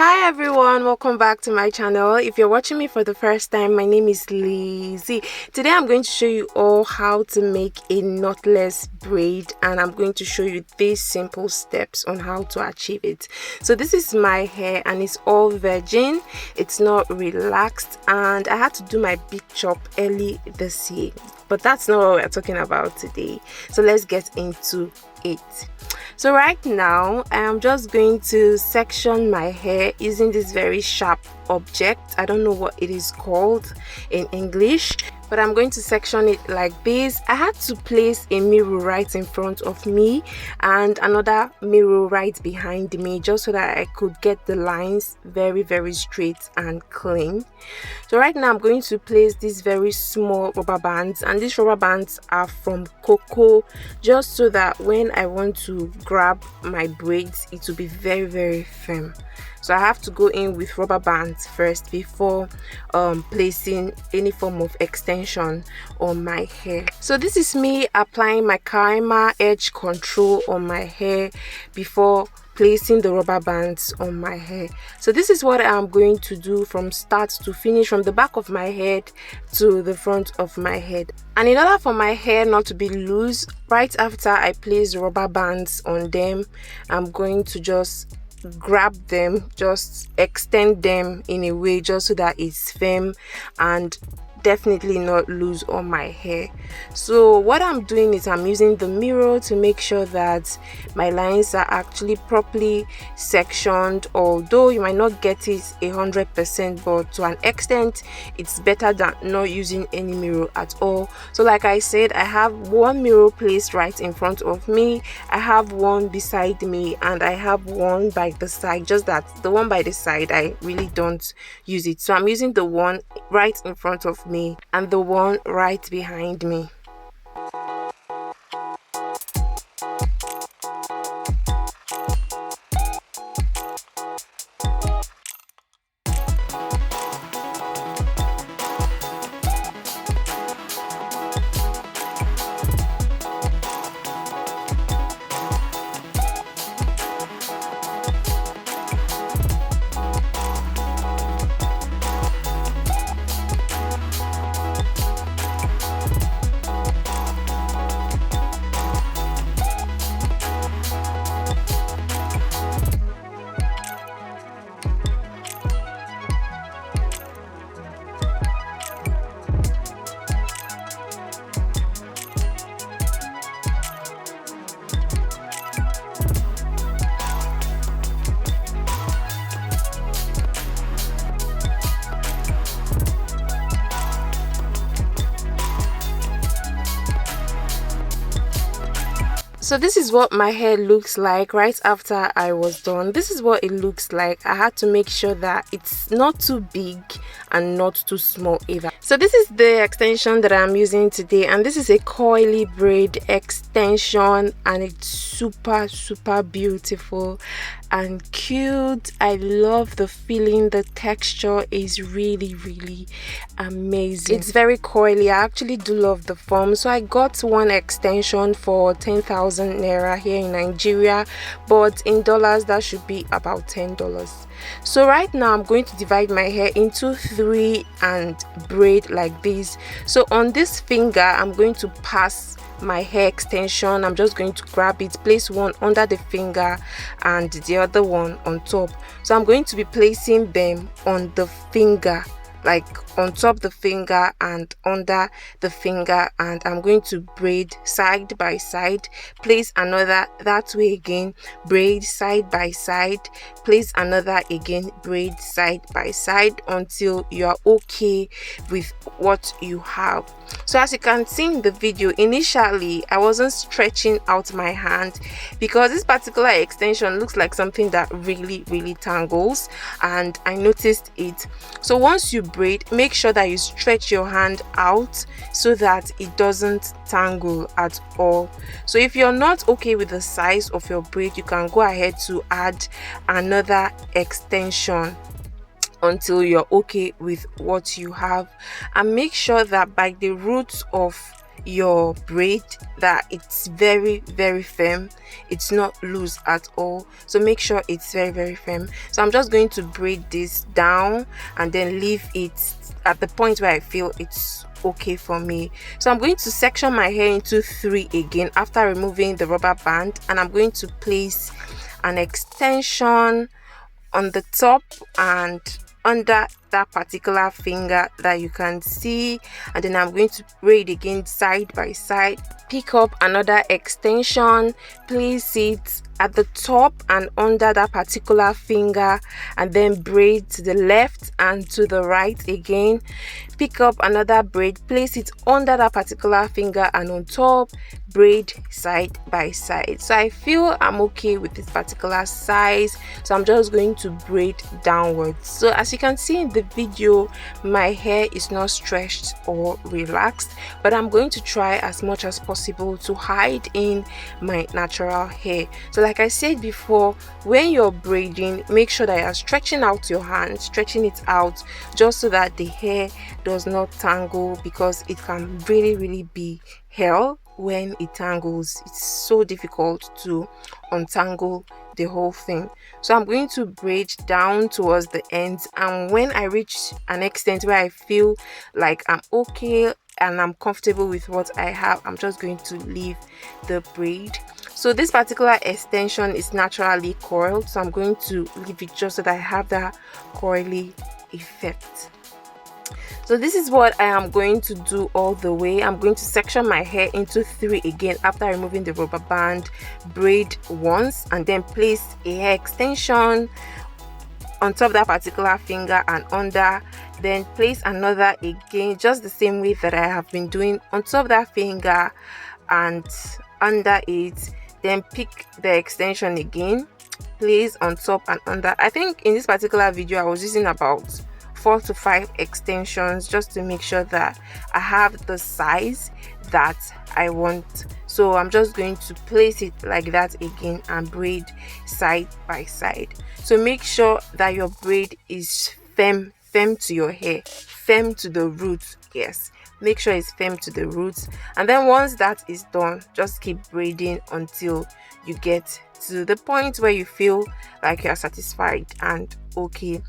Hi everyone, welcome back to my channel. If you're watching me for the first time, my name is Lizzie. Today I'm going to show you all how to make a knotless braid, and I'm going to show you these simple steps on how to achieve it. So this is my hair and it's all virgin, it's not relaxed, and I had to do my big chop early this year, but that's not what we're talking about today. So let's get into it. So right now I am just going to section my hair using this very sharp object. I don't know what it is called in English, but I'm going to section it like this. I had to place a mirror right in front of me and another mirror right behind me, just so that I could get the lines very straight and clean. So right now I'm going to place these very small rubber bands, and these rubber bands are from cocoa, just so that when I want to grab my braids it will be very firm. So I have to go in with rubber bands first before placing any form of extension on my hair. So this is me applying my Karma edge control on my hair before placing the rubber bands on my hair. So this is what I'm going to do from start to finish, from the back of my head to the front of my head. And in order for my hair not to be loose, right after I place the rubber bands on them, I'm going to just grab them, just extend them in a way just so that it's firm and definitely not loose on my hair. So what I'm doing is I'm using the mirror to make sure that my lines are actually properly sectioned, although you might not get it 100%, but to an extent it's better than not using any mirror at all. So like I said, I have one mirror placed right in front of me, I have one beside me, and I have one by the side. Just that the one by the side I really don't use it, so I'm using the one right in front of me and the one right behind me. So this is what my hair looks like right after I was done. This is what it looks like. I had to make sure that it's not too big and not too small either. So this is the extension that I'm using today, and this is a coily braid extension, and it's super beautiful and cute. I love the feeling. The texture is really amazing. It's very coily. I actually do love the form. So I got one extension for 10,000 naira here in Nigeria, but in dollars that should be about $10. So right now I'm going to divide my hair into 3 and braid like this. So on this finger I'm going to pass my hair extension. I'm just going to grab it, place one under the finger and the other one on top. So I'm going to be placing them on the finger, like on top the finger and under the finger, and I'm going to braid side by side, place another that way again, braid side by side, place another again, braid side by side, until you are okay with what you have. So as you can see in the video, initially I wasn't stretching out my hand because this particular extension looks like something that really tangles, and I noticed it. So once you braid, make sure that you stretch your hand out so that it doesn't tangle at all. So if you're not okay with the size of your braid, you can go ahead to add another extension until you're okay with what you have, and make sure that by the roots of your braid that it's very firm. It's not loose at all, so make sure it's very firm. So I'm just going to braid this down and then leave it at the point where I feel it's okay for me. So I'm going to section my hair into 3 again after removing the rubber band, and I'm going to place an extension on the top and under that particular finger that you can see, and then I'm going to braid again side by side. Pick up another extension, place it at the top and under that particular finger, and then braid to the left and to the right again. Pick up another braid, place it under that particular finger and on top, braid side by side. So I feel I'm okay with this particular size, so I'm just going to braid downwards. So as you can see in the video, my hair is not stretched or relaxed, but I'm going to try as much as possible to hide in my natural hair. So like I said before, when you're braiding, make sure that you're stretching out your hand, stretching it out, just so that the hair does not tangle, because it can really be hell when it tangles. It's so difficult to untangle the whole thing. So I'm going to braid down towards the ends, and when I reach an extent where I feel like I'm okay and I'm comfortable with what I have, I'm just going to leave the braid. So this particular extension is naturally coiled, so I'm going to leave it just so that I have that coily effect. So this is what I am going to do all the way. I'm going to section my hair into 3 again after removing the rubber band, braid once, and then place a hair extension on top of that particular finger and under, then place another again just the same way that I have been doing on top of that finger and under it, then pick the extension again, place on top and under. I think in this particular video I was using about 4 to 5 extensions just to make sure that I have the size that I want. So I'm just going to place it like that again and braid side by side. So make sure that your braid is firm to your hair, firm to the roots. Yes, make sure it's firm to the roots, and then once that is done, just keep braiding until you get to the point where you feel like you are satisfied and okay.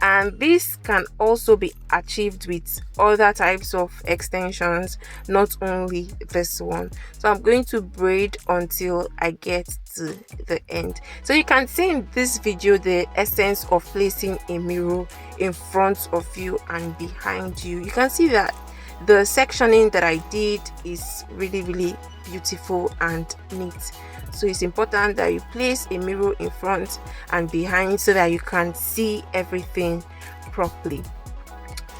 And this can also be achieved with other types of extensions, not only this one. So I'm going to braid until I get to the end. So you can see in this video the essence of placing a mirror in front of you and behind you. You can see that the sectioning that I did is really beautiful and neat. So it's important that you place a mirror in front and behind so that you can see everything properly.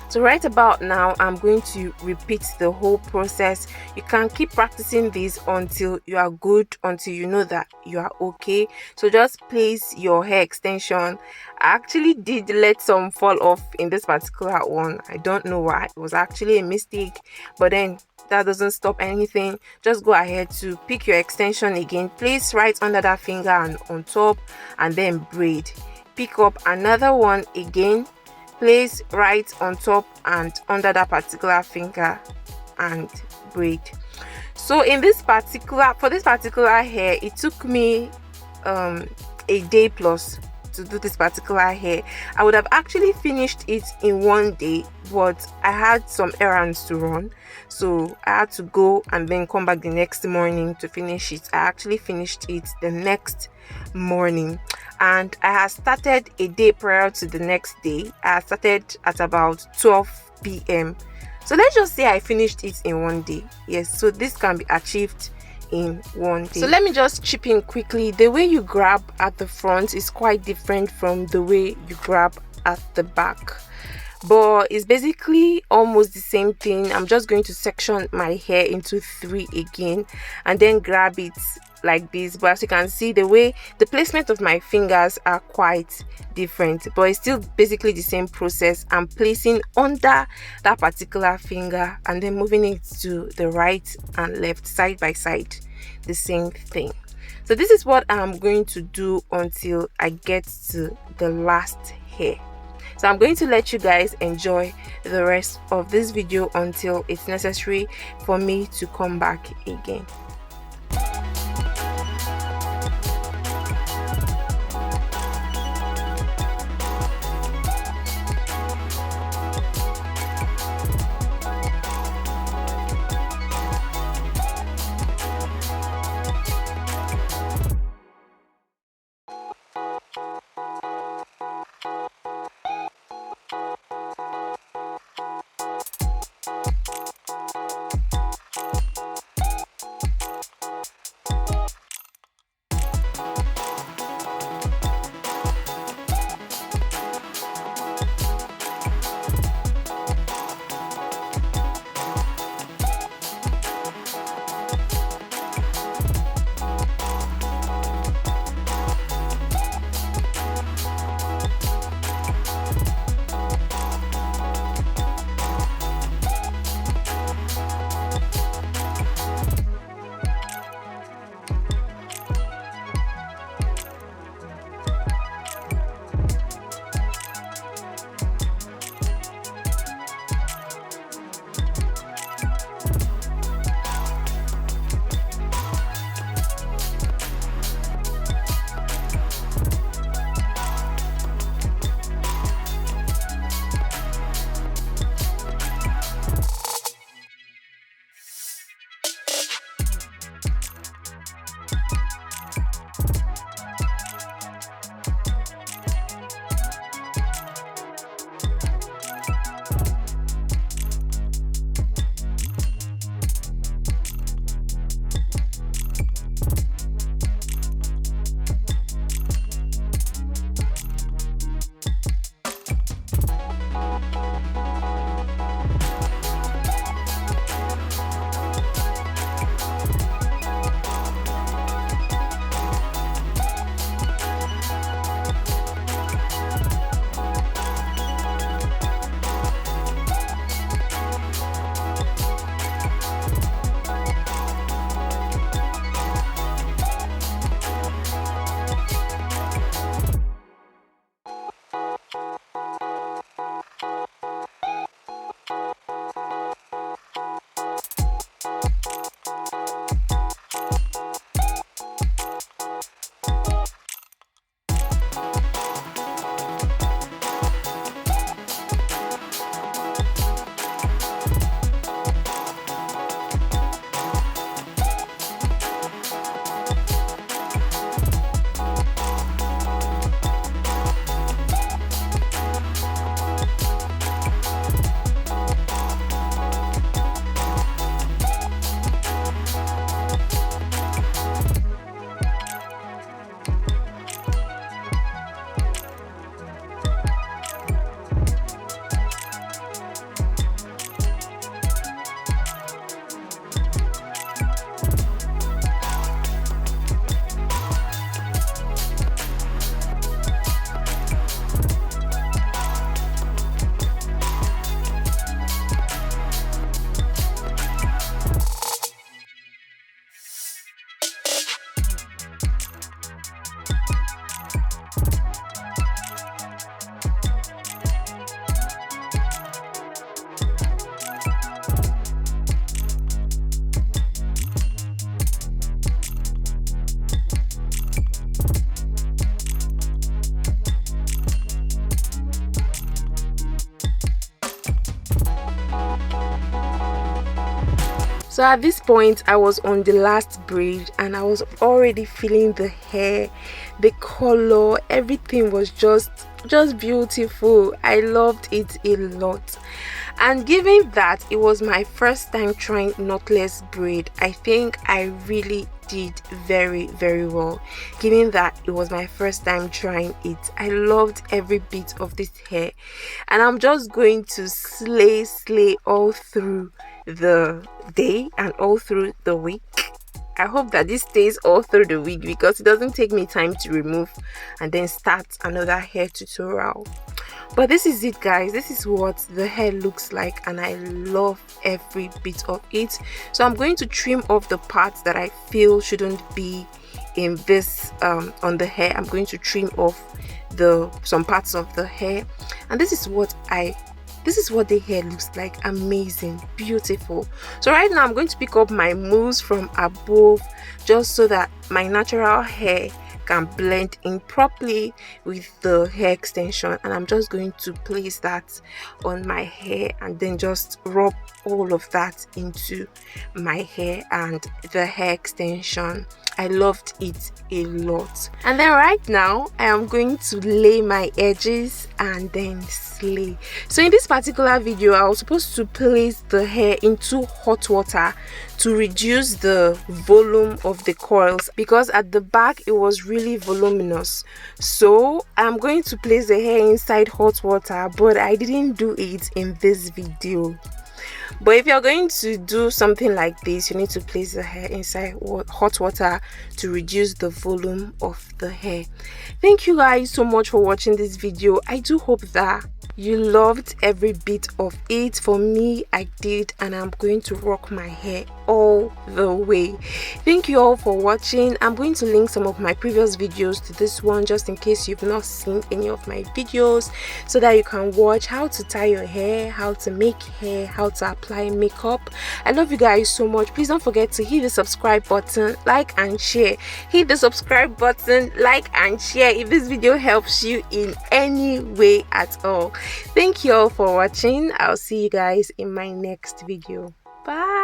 So right about now, I'm going to repeat the whole process. You can keep practicing this until you are good, until you know that you are okay. So just place your hair extension. I actually did let some fall off in this particular one. I don't know why. It was actually a mistake, but then that doesn't stop anything. Just go ahead to pick your extension again, place right under that finger and on top, and then braid. Pick up another one again, place right on top and under that particular finger and braid. So in this particular, for this particular hair, it took me a day plus to do this particular hair. I would have actually finished it in 1 day, but I had some errands to run, so I had to go and then come back the next morning to finish it. I actually finished it the next morning, and I had started a day prior to the next day. I started at about 12 p.m. So let's just say I finished it in 1 day. Yes, so this can be achieved in 1 day. So let me just chip in quickly. The way you grab at the front is quite different from the way you grab at the back, but it's basically almost the same thing. I'm just going to section my hair into 3 again and then grab it like this. But as you can see, the way the placement of my fingers are quite different, but it's still basically the same process. I'm placing under that particular finger and then moving it to the right and left, side by side, the same thing. So this is what I'm going to do until I get to the last hair. So I'm going to let you guys enjoy the rest of this video until it's necessary for me to come back again. So at this point I was on the last braid and I was already feeling the hair, the color, everything was just beautiful. I loved it a lot. And given that it was my first time trying knotless braid, I think I really did very well. Given that it was my first time trying it, I loved every bit of this hair, and I'm just going to slay all through the day and all through the week. I hope that this stays all through the week because it doesn't take me time to remove and then start another hair tutorial. But this is it, guys. This is what the hair looks like and I love every bit of it. So I'm going to trim off the parts that I feel shouldn't be in this on the hair. I'm going to trim off some parts of the hair, and this is what the hair looks like. Amazing, beautiful. So right now I'm going to pick up my mousse from above, just so that my natural hair can blend in properly with the hair extension, and I'm just going to place that on my hair and then just rub all of that into my hair and the hair extension. I loved it a lot. And then right now I am going to lay my edges and then slay. So in this particular video, I was supposed to place the hair into hot water to reduce the volume of the coils, because at the back it was really voluminous. So I'm going to place the hair inside hot water, but I didn't do it in this video. But if you're going to do something like this, you need to place the hair inside hot water to reduce the volume of the hair. Thank you guys so much for watching this video. I do hope that you loved every bit of it. For me, I did, and I'm going to rock my hair all the way. Thank you all for watching. I'm going to link some of my previous videos to this one, just in case you've not seen any of my videos, so that you can watch how to tie your hair, how to make hair, how to apply makeup. I love you guys so much. Please don't forget to hit the subscribe button, like and share. Hit the subscribe button, like and share if this video helps you in any way at all. Thank you all for watching. I'll see you guys in my next video. Bye.